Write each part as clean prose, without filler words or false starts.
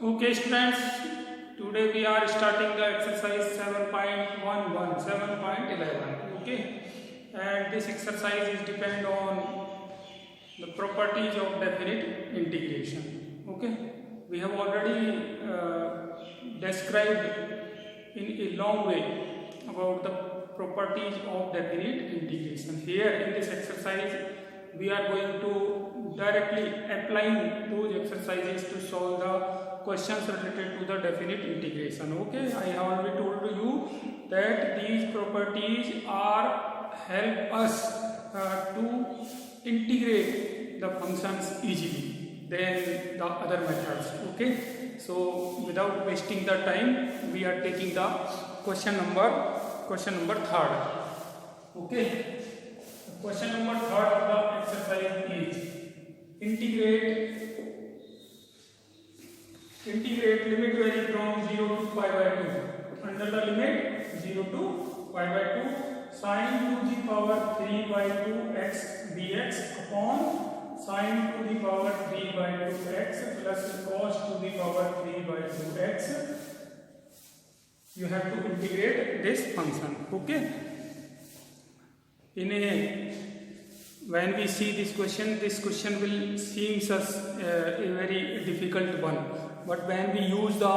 Okay, students, today we are starting the exercise 7.11, 7.11. Okay, and this exercise is depend on the properties of definite integration. Okay, we have already described in a long way about the properties of definite integration. Here in this exercise, we are going to directly applying those exercises to solve the questions related to the definite integration. Okay, I have already told you that these properties are help us to integrate the functions easily than the other methods. Okay, so without wasting the time, we are taking the question number third. Okay, question number third of the exercise is integrate limit vary from 0 to pi by 2. Under the limit 0 to pi by 2, sin to the power 3 by 2 x dx upon sin to the power 3 by 2 x plus cos to the power 3 by 2 x. You have to integrate this function. Okay. When we see this question will seem us a very difficult one. But when we use the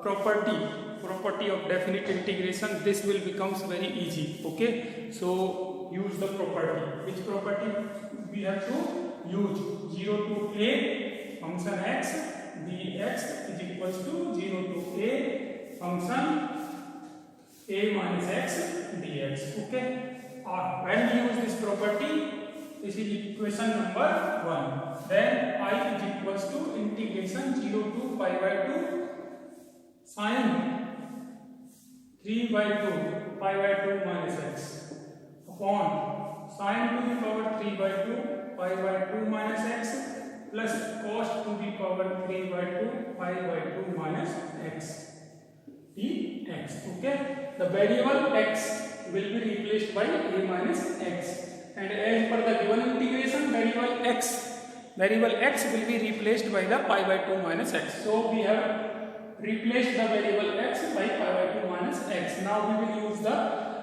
property of definite integration, this will becomes very easy. Okay, so use the property. Which property we have to use? 0 to a function x dx is equals to 0 to a function a minus x dx. Okay, when we use this property, this is equation number 1. Then I is equals to integration 0 to pi by 2 sin 3 by 2 pi by 2 minus x upon sin to the power 3 by 2 pi by 2 minus x plus cos to the power 3 by 2 pi by 2 minus x dx. Okay, the variable x will be replaced by a minus x. And as per the given integration, variable x will be replaced by the pi by 2 minus x. So we have replaced the variable x by pi by 2 minus x. Now we will use the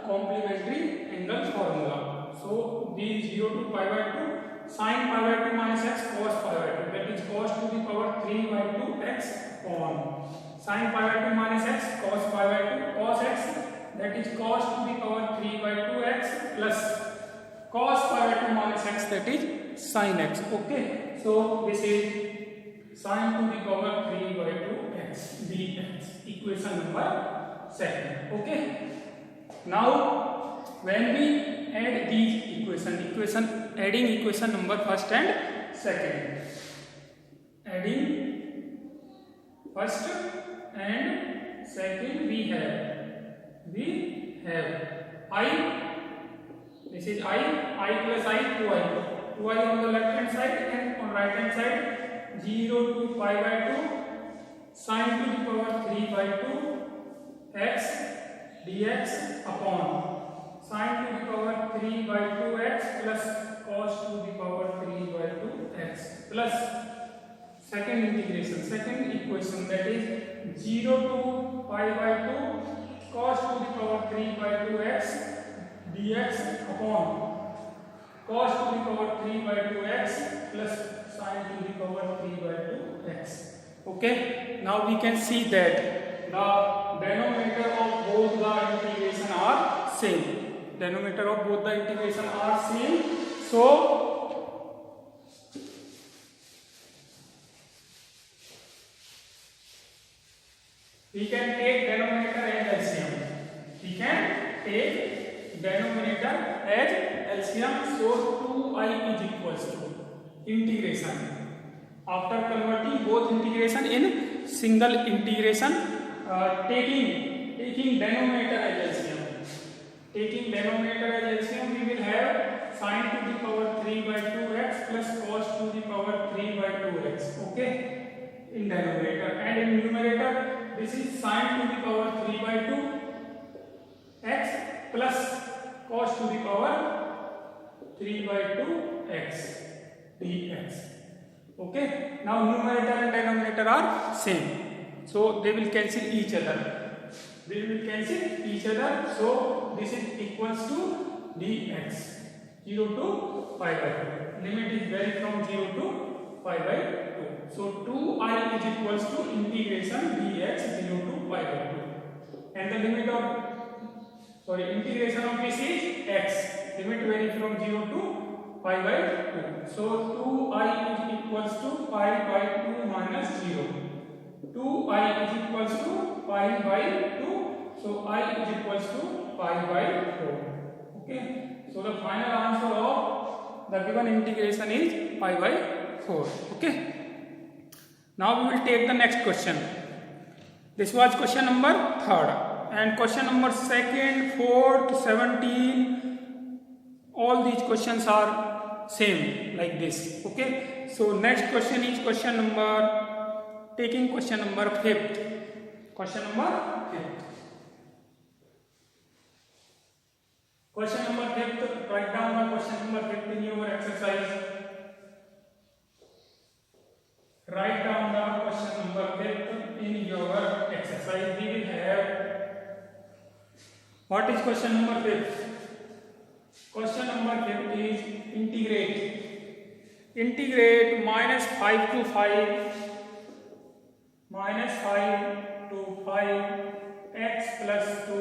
complementary angle formula. So the 0 to pi by 2 sin pi by 2 minus x cos pi by 2, that is cos to the power 3 by 2 x upon sin pi by 2 minus x cos pi by 2 cos x, that is cos to the power 3 by 2x plus cos pi by 2 minus x, that is sin x. Okay, so this is sin to the power 3 by 2x dx, equation number 2. Okay, now when we add these adding equation number first and second, adding first and second, we have I. This is I plus I, 2i on the left hand side and on right hand side 0 to pi by 2 sin to the power 3 by 2 x dx upon sin to the power 3 by 2x plus cos to the power 3 by 2x plus second integration, second equation, that is 0 to pi by 2 cos to the power 3 by 2x dx upon cos to the power 3 by 2x plus sin to the power 3 by 2x. Okay, now we can see that the denominator of both the integration are same. Denominator of both the integration are same. So we can take denominator as LCM. We can take denominator as LCM. So 2i is equals to integration. After converting both integration in single integration, taking denominator as LCM. Taking denominator as LCM, we will have sin to the power 3 by 2x plus cos to the power 3 by 2x. Okay, in denominator, and in numerator, this is sin to the power 3 by 2 x plus cos to the power 3 by 2 x dx. Okay, now numerator and denominator are same, so they will cancel each other. So this is equals to dx 0 to pi by 2. Limit is vary from 0 to pi by 2. So 2I is equals to integration dx 0 to pi by 2. And the limit of integration of this is x. Limit vary from 0 to pi by 2. So 2I is equals to pi by 2 minus 0. 2I is equals to pi by 2. So I is equals to pi by 4. Okay. So the final answer of the given integration is pi by 4. Okay. Now we will take the next question. This was question number 3rd, and question number 2nd, 4th, 17. All these questions are same like this. Okay. So next question is question number 5th. Question number 5th. Question number 5th, write down the question number 5th in your exercise. Write down the question number 5th in your exercise. We will have, what is question number 5th? Question number 5th is integrate minus 5 to 5 x plus 2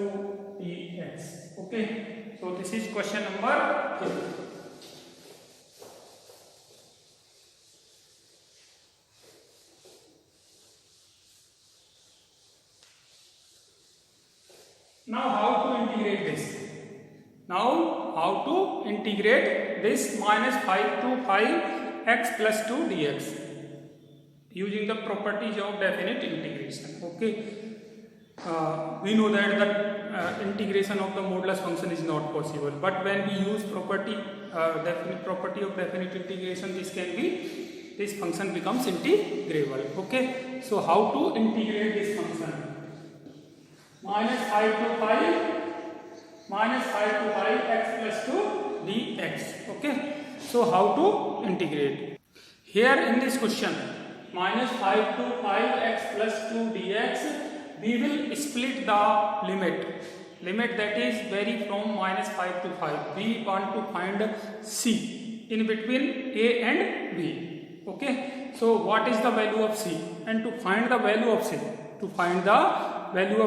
dx. Okay. So this is question number 5th. Now how to integrate this? Minus 5 to 5 x plus 2 dx using the properties of definite integration. Okay. We know that the integration of the modulus function is not possible, but when we use property of definite integration, this function becomes integrable. Okay. So how to integrate this function? Minus 5 to 5 x plus 2 dx. Okay. So how to integrate? Here in this question, minus 5 to 5 x plus 2 dx, we will split the limit that is vary from minus 5 to 5. We want to find c in between a and b. Okay. So what is the value of c? And to find the value of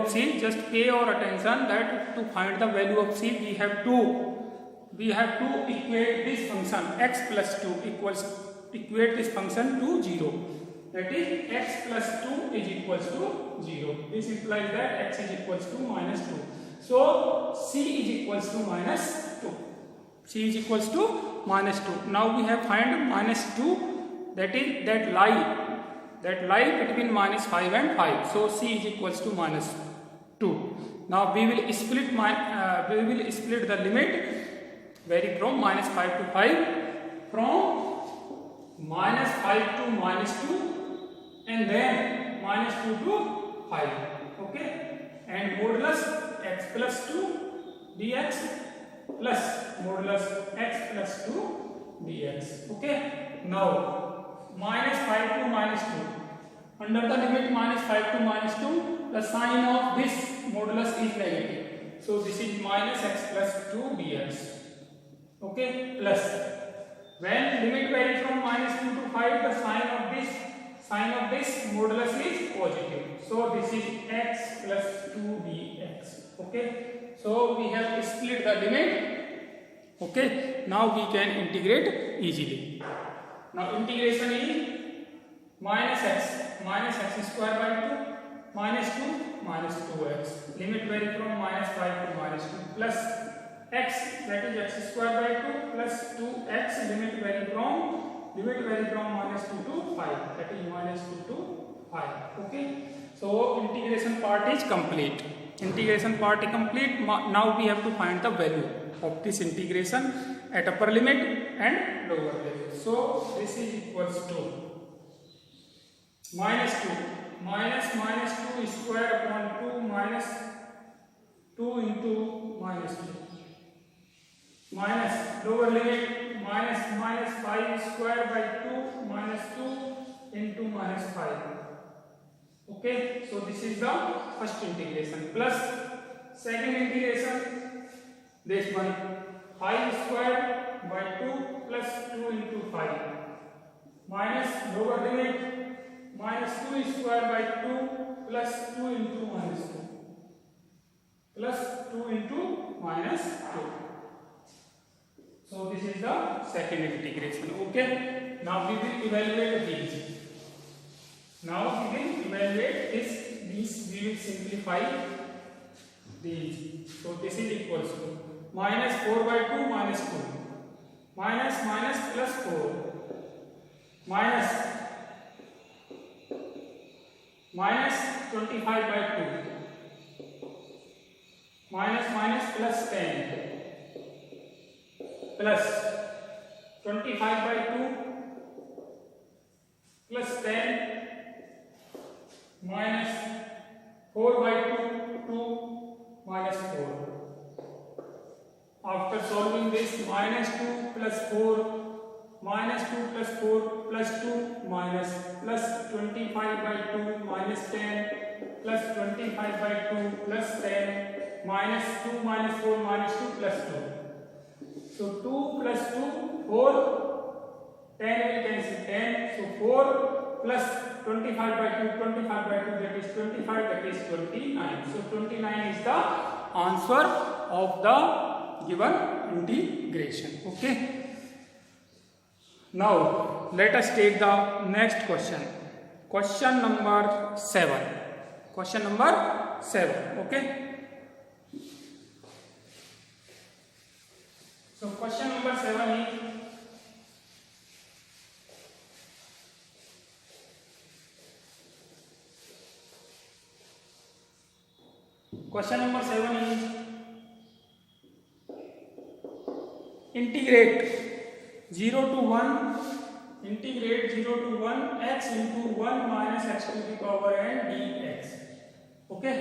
c, just pay your attention that to find the value of c, we have to equate this function x plus 2 equate this function to 0. That is x plus 2 is equals to 0. This implies that x is equals to minus 2. So c is equals to minus 2. Now we have find minus 2, that lie between minus 5 and 5. So c is equals to minus 2. Now we will split the limit vary from minus 5 to 5, from minus 5 to minus 2, and then minus 2 to 5. Okay. And modulus x plus 2 dx plus modulus x plus 2 dx. Okay. Now minus 5 to minus 2. Under the limit minus 5 to minus 2, the sign of this modulus is negative. So this is minus x plus 2 dx. Okay. Plus when limit varies from minus 2 to 5, the sign of this modulus is positive. So this is x plus 2 dx. Okay. So we have split the limit. Okay. Now we can integrate easily. Now integration is minus x square by 2 minus 2x. Minus 2x. Limit vary from minus 5 to minus 2 plus x, that is x square by 2 plus 2x. Limit vary from minus 2 to 5, that is minus 2 to 5. Okay. So integration part is complete. Now we have to find the value of this integration at upper limit and lower limit. So this is equals to minus 2 square upon 2 minus 2 into minus 2 minus lower limit minus 5 square by 2 minus 2 Okay, so this is the first integration plus second integration, this one 5 square by 2 plus 2 into 5 minus lower limit minus 2 square by 2 plus 2 into minus 2 plus 2 into minus 2. So this is the second integration. Okay, now we will evaluate these. Now we will evaluate these we will simplify these. So this is equals to minus 4 by 2 minus 2 minus minus plus 4 minus minus 25 by 2 minus minus plus 10 plus 25 by 2 plus 10 minus 4 by 2 minus 4. After solving this, minus 2 plus 4 minus 2 plus 4 plus 2 minus plus 25 by 2 minus 10 plus 25 by 2 plus 10 minus 2 minus 4 minus 2 plus 2. So 2 plus 2 4, 10 will cancel 10, so 4 plus 25 by 2, 25 by 2, that is 25, that is 29. So 29 is the answer of the given integration. Okay. Now let us take the next question. Question number 7. Question number 7. Okay. So question number 7 is integrate 0 to 1 x into 1 minus x to the power n dx. Okay,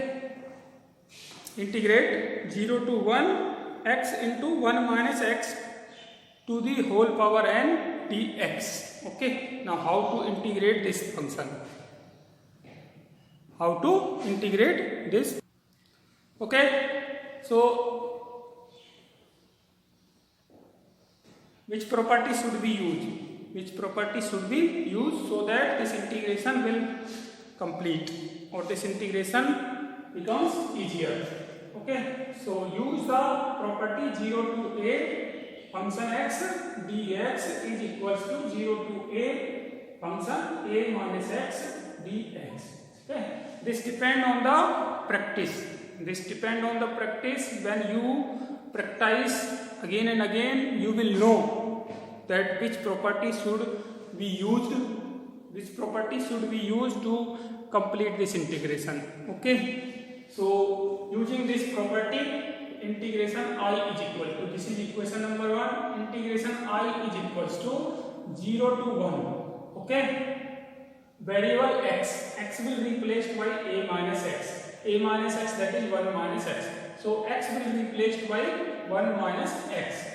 integrate 0 to 1 x into 1 minus x to the whole power n dx. Okay, now how to integrate this function? How to integrate this? Okay, so which property should be used? Which property should be used so that this integration will complete or this integration becomes easier? Okay, so use the property 0 to a function x dx is equals to 0 to a function a minus x dx. Okay, this depend on the practice. This depend on the practice. When you practice again and again, you will know that which property should be used. Which property should be used to complete this integration. Okay. So using this property, integration I is equal to, this is equation number 1, integration I is equals to 0 to 1. Okay. Variable x will be replaced by a minus x. A minus x, that is 1 minus x. So x will be replaced by 1 minus x.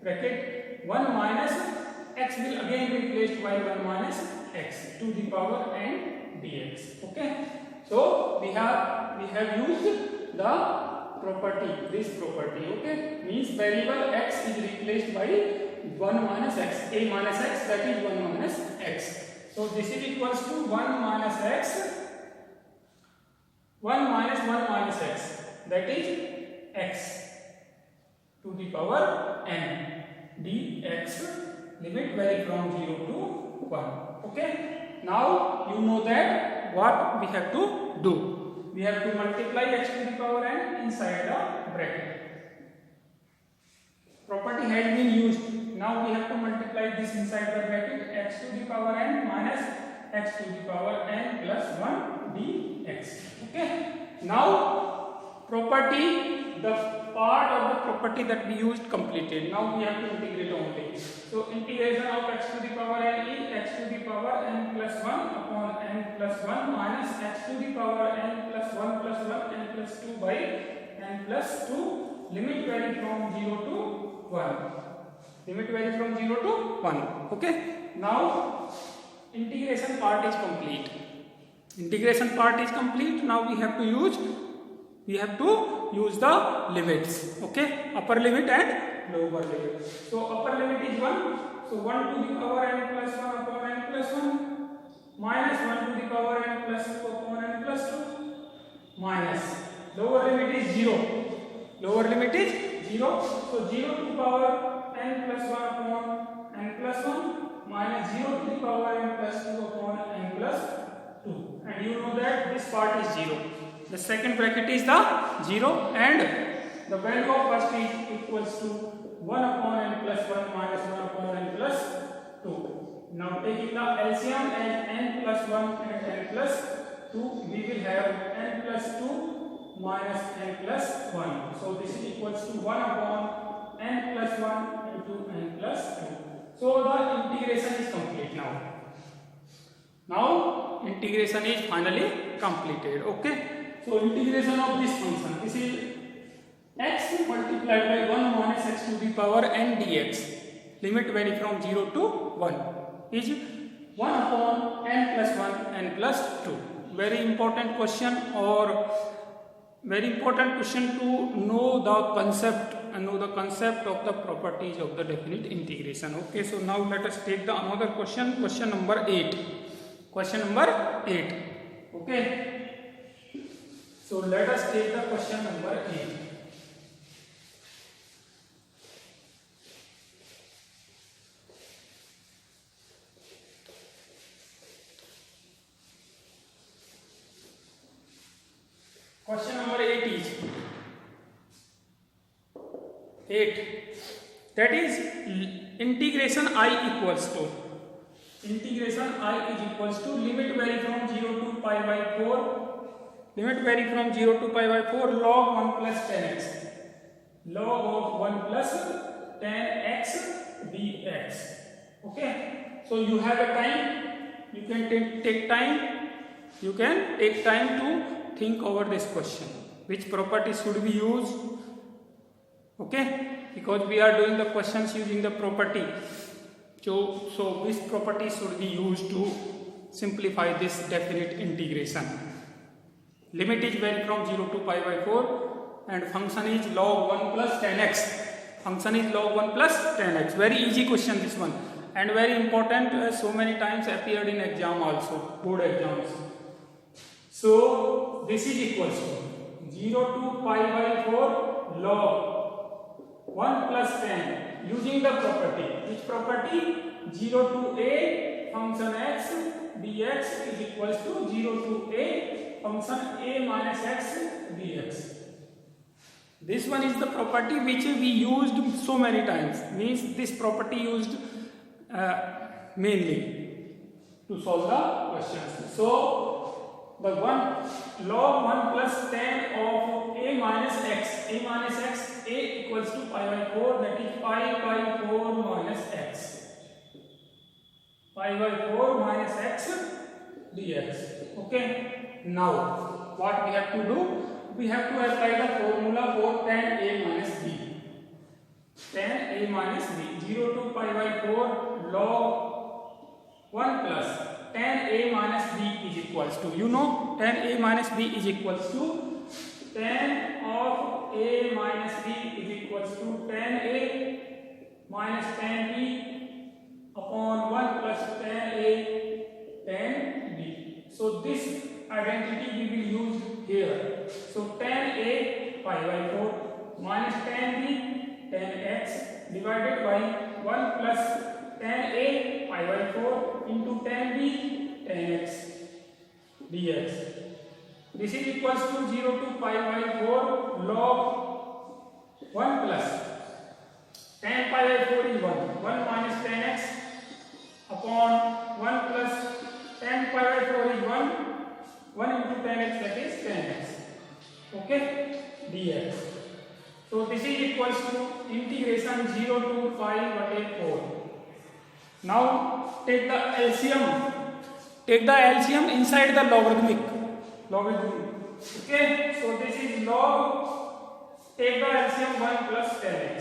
Bracket 1 minus x will again be replaced by 1 minus x to the power n dx. Okay. So we have used the property, this property. Okay, means variable x is replaced by 1 minus x. A minus x, that is 1 minus x. So this is equals to 1 minus x, 1 minus 1 minus x, that is x to the power n dx, limit vary from 0 to 1. Okay, now you know that what we have to do. We have to multiply x to the power n inside the bracket. Property has been used. Now we have to multiply this inside the bracket, x to the power n minus x to the power n plus 1 dx. Okay. Now property, the part of the property that we used completed. Now we have to integrate only. So integration of x to the power n is x to the power n plus 1 upon n plus 1 minus x to the power n plus 1 plus 1 n plus 2 by n plus 2, limit vary from 0 to 1. Limit vary from 0 to 1. Okay. Now integration part is complete. Integration part is complete. Now we have to use the limits. Okay, upper limit and lower limit. So upper limit is 1. So 1 to the power n plus 1 upon n plus 1 minus 1 to the power n plus 2 upon n plus 2 minus lower limit is 0. Lower limit is 0. So 0 to the power n plus 1 upon n plus 1 minus 0 to the power n plus 2 upon n plus 2. And you know that this part is 0. The second bracket is the 0 and the value of first is equals to 1 upon n plus 1 minus 1 upon n plus 2. Now taking the LCM as n plus 1 and n plus 2, we will have n plus 2 minus n plus 1. So this is equals to 1 upon n plus 1 into n plus 2. So the integration is complete now. Now integration is finally completed. Okay. So integration of this function, this is x multiplied by 1 minus x to the power n dx. Limit vary from 0 to 1 is 1 upon n plus 1 n plus 2. Very important question, or very important question to know the concept of the properties of the definite integration. Okay, so now let us take the another question, question number 8. Question number 8. Okay, so let us take the question number 8. Question number 8 is 8. That is integration I equals to limit vary from 0 to pi by 4. Limit vary from 0 to pi by 4 log 1 plus 10x. Log of 1 plus 10x dx. Okay. So you have a time. You can take time. You can take time to think over this question. Which property should we use? Okay, because we are doing the questions using the property. So which property should we use to simplify this definite integration? Limit is vary from 0 to pi by 4 and function is log 1 plus 10x. Function is log 1 plus 10x. Very easy question this one, and very important, so many times appeared in exam also, board exams. So this is equals to 0 to pi by 4 log 1 plus 10 using the property. Which property? 0 to a function x dx is equals to 0 to a function a minus x dx. This one is the property which we used so many times. Means this property used mainly to solve the questions. So the log 1 plus 10 of a minus x, a equals to pi by 4, that is pi by 4 minus x. Pi by 4 minus x dx. Okay. Now what we have to do? We have to apply the formula for tan a minus b. Tan a minus b. 0 to pi by 4 log 1 plus tan a minus b is equals to, you know, tan a minus b is equals to tan of a minus b is equals to tan a minus tan b upon 1 plus tan a tan b. So this identity we will use here. So tan a pi by 4 minus tan b tan x divided by 1 plus tan a pi by 4 into tan b tan x dx. This is equals to 0 to pi by 4 log 1 plus tan pi by 4 is 1 minus tan x upon 1 plus tan pi by 4 is 1 into tan x, that is tan x. Okay, dx. So this is equals to integration 0 to pi by 4. Now take the LCM. Take the LCM inside the logarithmic. Okay, so this is log. Take the LCM 1 plus 10x.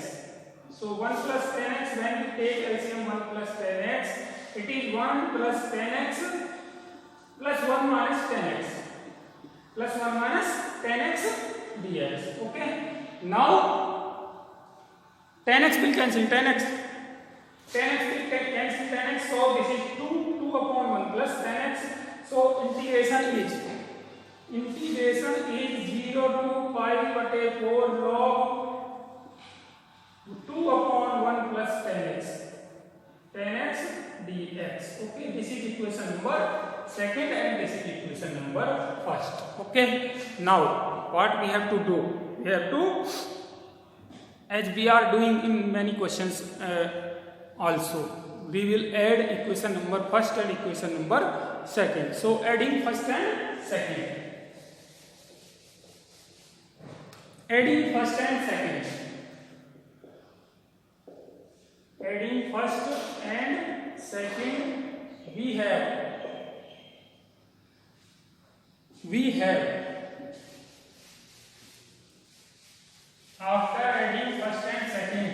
So 1 plus 10x, when we take LCM 1 plus 10x, it is 1 plus 10x plus 1 minus 10x plus 1 minus 10x dx. Okay, now 10x will cancel 10x will cancel 10x, so this is 2 upon 1 plus 10x. so integration is 0 to pi बटे 4 log 2 upon 1 plus 10x dx. Okay, this is equation number second and this is equation number first. Okay, now what we have to do, we have to, as we are doing in many questions also, we will add equation number first and equation number second. So adding first and second, adding first and second, adding first and second, we have after adding first and second,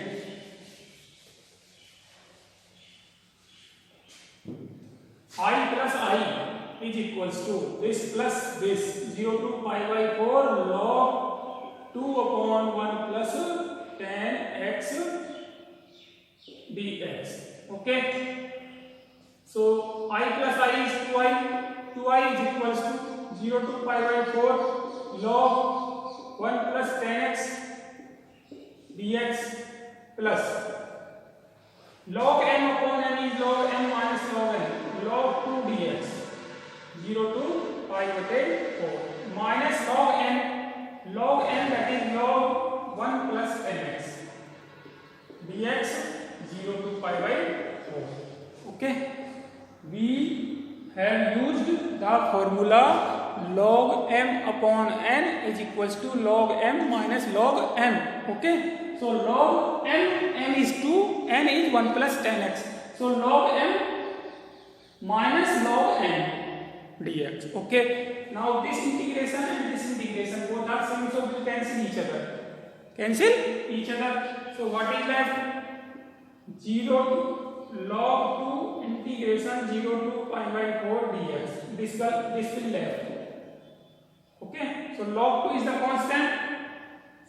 I plus I is equals to this plus this 0 to pi by 4 log 2 upon 1 plus 10x dx. Okay, so I plus I is 2i is equals to 0 to pi by 4 log 1 plus 10x dx plus log m upon n is log m minus log n, log 2 dx 0 to pi by 4 minus log n that is log 1 plus 10x dx 0 to pi by 4. Okay, we have used the formula log m upon n is equals to log m minus log m. Okay, so log m is 2, n is 1 plus 10x, so log m minus log n dx. Okay, now this integration and this integration both are same, so will cancel each other, so what is left? 0 to log 2 integration 0 to pi by 4 dx, this will left. Okay, so log 2 is the constant,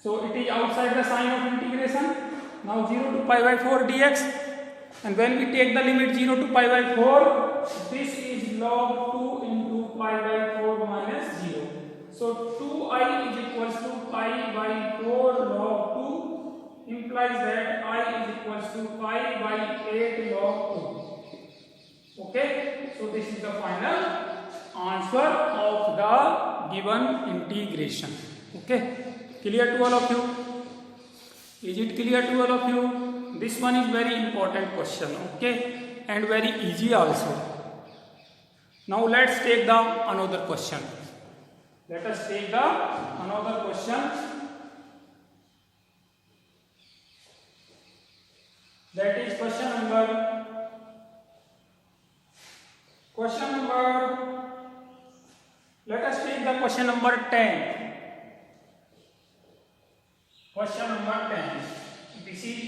so it is outside the sign of integration. Now 0 to pi by 4 dx, and when we take the limit 0 to pi by 4, this is log 2 into pi by 4 minus 0. So 2i is equals to pi by 4 log 2 implies that I is equals to pi by 8 log 2. Okay, so this is the final answer of the given integration. Okay, clear to all of you? Is it clear to all of you? This one is very important question. Okay, and very easy also. Now let's take the another question. Let us take the another question. That is question number. Let us take the question number 10. Question number 10. This is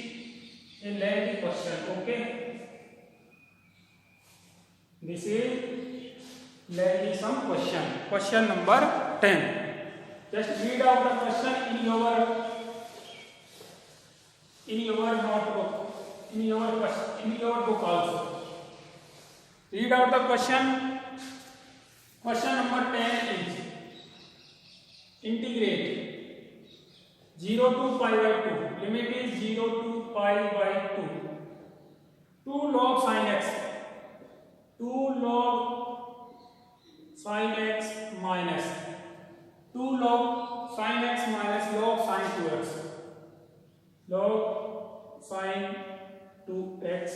a lengthy question. Okay. This is lengthy some question. Question number 10. Just read out the question in your notebook. In your book also. Read out the question. Question number 10 is integrate 0 to pi by 2. Limit is 0 to pi by 2. 2 log sin x. 2 log sin x minus 2 log sin x minus log sin 2x. Log sin 2x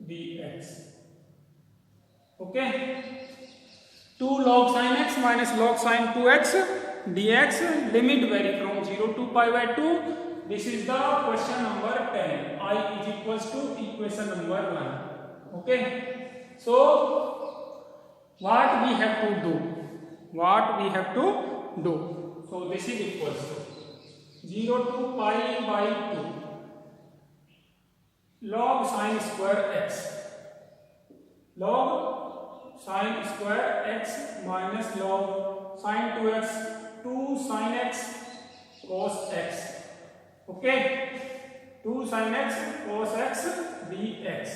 dx. Okay, 2 log sin x minus log sin 2x dx, limit vary from 0 to pi by 2. This is the question number 10. I is equals to equation number 1. Okay, so what we have to do? So this is equals to 0 to pi by 2 log sin square x. Log sin square x minus log sin 2x 2 sin x cos x. Okay, 2 sin x cos x dx.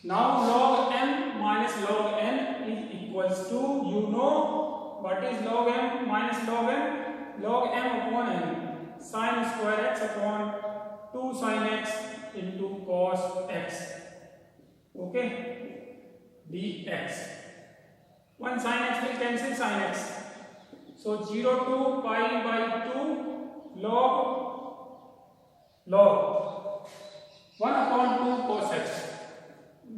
Now log m minus log n is equals to, you know what is log m minus log n? Log m upon n, sin square x upon 2 sin x into cos x. Okay, dx. One sin x will cancel sin x. So 0 to pi by 2 log 1 upon 2 cos x.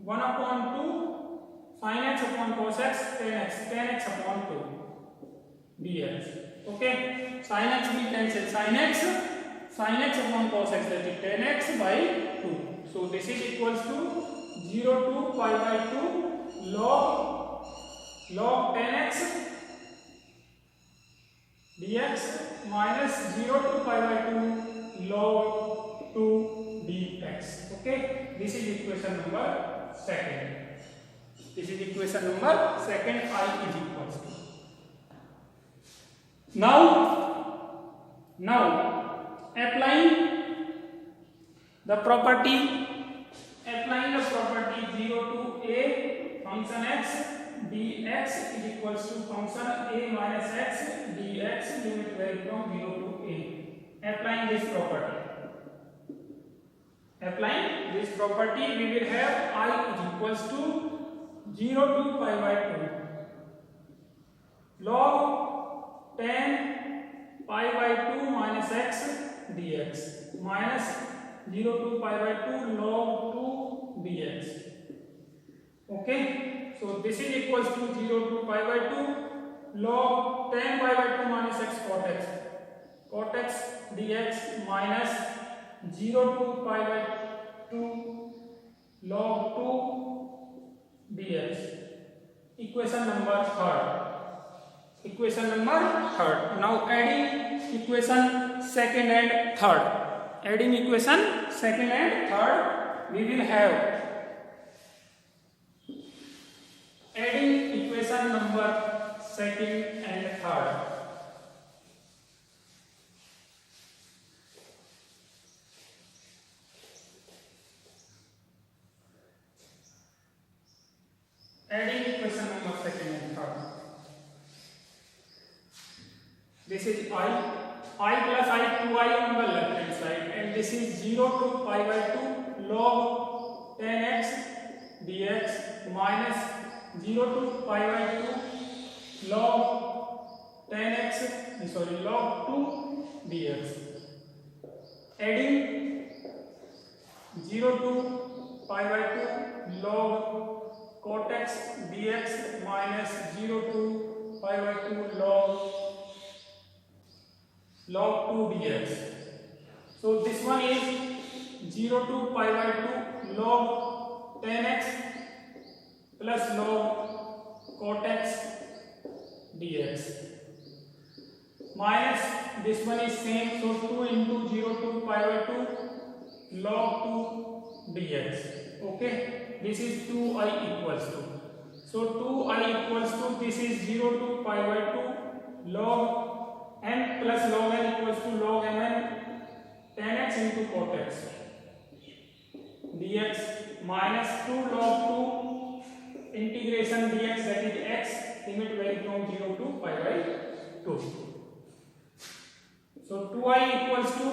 1 upon 2 sin x upon cos x, tan x upon 2 dx. Okay, sin x will cancel sin x upon cos x, that is tan x by 2. So this is equals to 0 to pi by 2 log tan x dx minus 0 to pi by 2 log 2 dx. Okay, this is equation number second. This is equation number second. I is equals to. Now applying the property 0 to a function x dx is equals to function a minus x dx, limit vary from 0 to a. Applying this property, we will have I is equals to 0 to pi by 2 log tan pi by 2 minus x dx minus 0 to pi by 2 log 2 dx. Okay, so this is equals to 0 to pi by 2 log tan pi by 2 minus x cot x dx minus 0 to pi by 2 log 2 dx. Equation number third. Now adding equation second and third. We will have adding equation number second and third. Adding equation number second and third. This is I plus I 2i on the left hand side, and this is 0 to pi by 2 log tan x dx minus 0 to pi by 2 log log 2 dx. Adding 0 to pi by 2 log cot x dx minus 0 to pi by 2 log 2 dx. So this one is 0 to pi by 2 log tan x plus log cot x dx minus this one is same, so 2 into 0 to pi by 2 log 2 dx. Okay, this is 2i equals to, so 2i equals to, this is 0 to pi by 2 log n plus log n equals to log mn tan x into cot x dx minus 2 log 2 integration dx, that is x, limit vary from 0 to pi by 2. So 2i equals to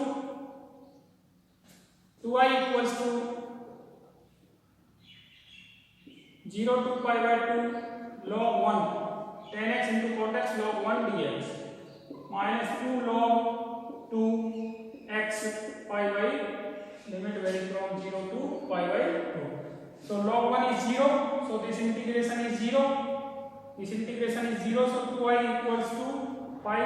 0 to pi by 2 log 1 tan x into cot x log 1 dx minus 2 log 2 x pi by, limit vary from 0 to pi by 2. So log 1 is 0, so this integration is 0, so 2i equals to pi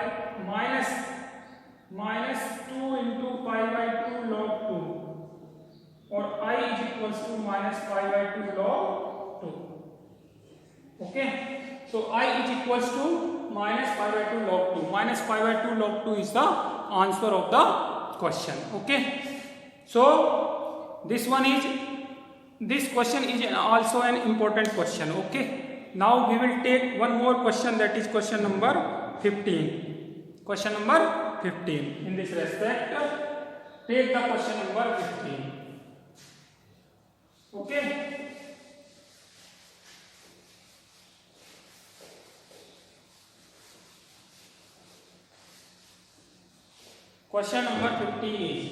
minus 2 into pi by 2 log 2, or I is equals to minus pi by 2 log 2. Okay, so I is equals to minus pi by 2 log 2. Minus pi by 2 log 2 is the answer of the question. Okay, so this one is this question is also an important question. Okay, now we will take one more question, that is question number 15. Question number 15. In this respect, take the question number 15. Okay. Question number 15 is,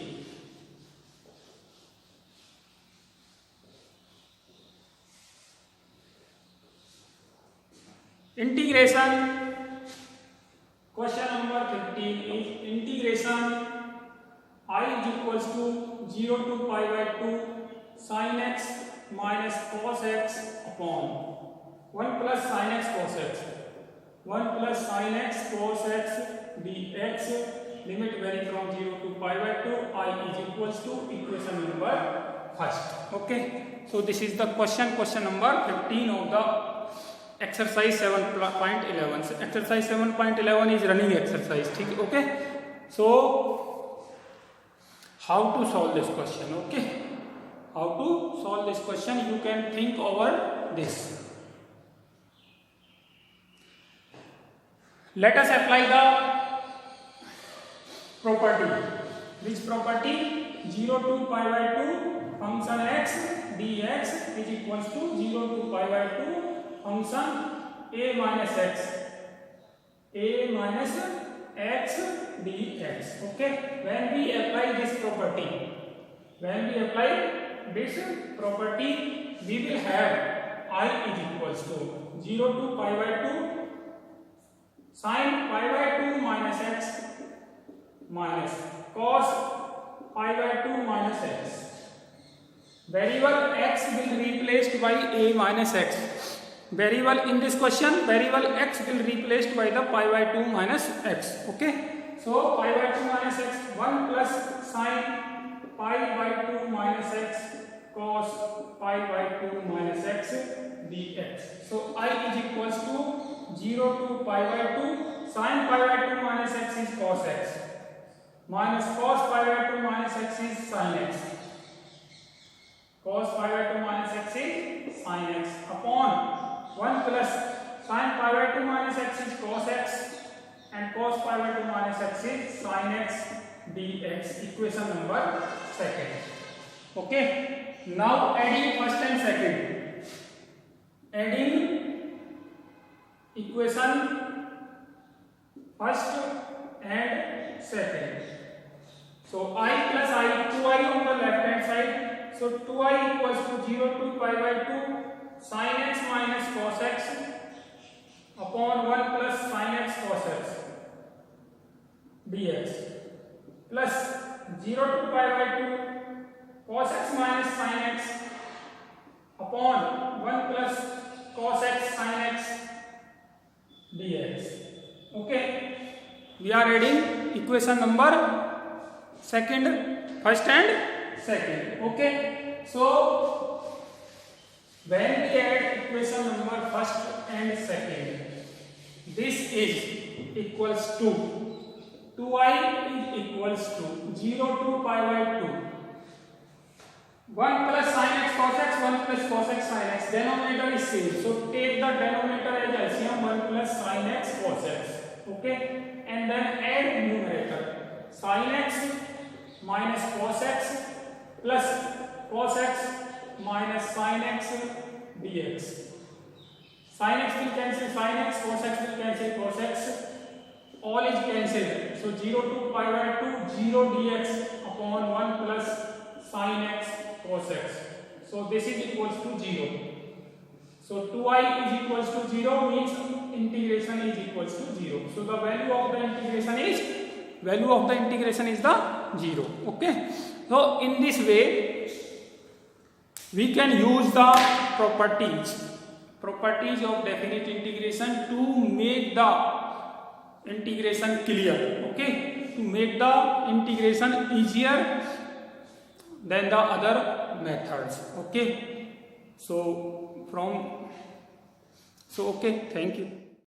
integration. Question number 15 is integration I is equals to 0 to pi by 2 sin x minus cos x upon 1 plus sin x cos x. 1 plus sin x cos x dx, limit vary from 0 to pi by 2, I is equals to equation number first. Okay, so this is the question number 15 of the exercise 7.11. So exercise 7.11 is running exercise. Okay, so how to solve this question? Okay, how to solve this question, you can think over this. Let us apply the property. Which property? 0 to pi by 2 function x dx is equals to 0 to pi by 2 function a minus x dx. Okay, when we apply this property, we will have I is equals to 0 to pi by 2 sin pi by 2 minus x minus cos pi by 2 minus x. Variable x will be replaced by a minus x. Variable in this question, variable x will be replaced by the pi by 2 minus x. Okay, so pi by 2 minus x, 1 plus sin pi by 2 minus x cos pi by 2 minus x dx. So I is equals to 0 to pi by 2 sin pi by 2 minus x is cos x minus cos pi by 2 minus x is sin x. Cos pi by 2 minus x is sin x upon 1 plus sin pi by 2 minus x is cos x and cos pi by 2 minus x is sin x dx. Equation number second. Okay, now adding first and second. Adding equation first and second. So I plus I, 2i on the left hand side. So 2i equals to 0 to pi by 2 sin x minus cos x upon 1 plus sin x cos x dx plus 0 to pi by 2 cos x minus sin x upon 1 plus cos x sin x dx. Okay, we are adding equation number first and second. Okay, so when we add equation number first and second, this is equals to 2i is equals to 0 to pi by 2 1 plus sin x cos x 1 plus cos x sin x. Denominator is same, so take the denominator as LCM 1 plus sin x cos x. Okay, and then add numerator sin x minus cos x plus cos x minus sin x dx. Sin x will cancel sin x, cos x will cancel cos x, all is cancelled. So 0 to pi by 2 0 dx upon 1 plus sin x cos x. So this is equals to 0. So 2i is equals to 0 means integration is equals to 0. So the value of the integration is the 0. Okay, so in this way we can use the properties of definite integration to make the integration clear. Okay, to make the integration easier than the other methods. Okay, so okay, thank you.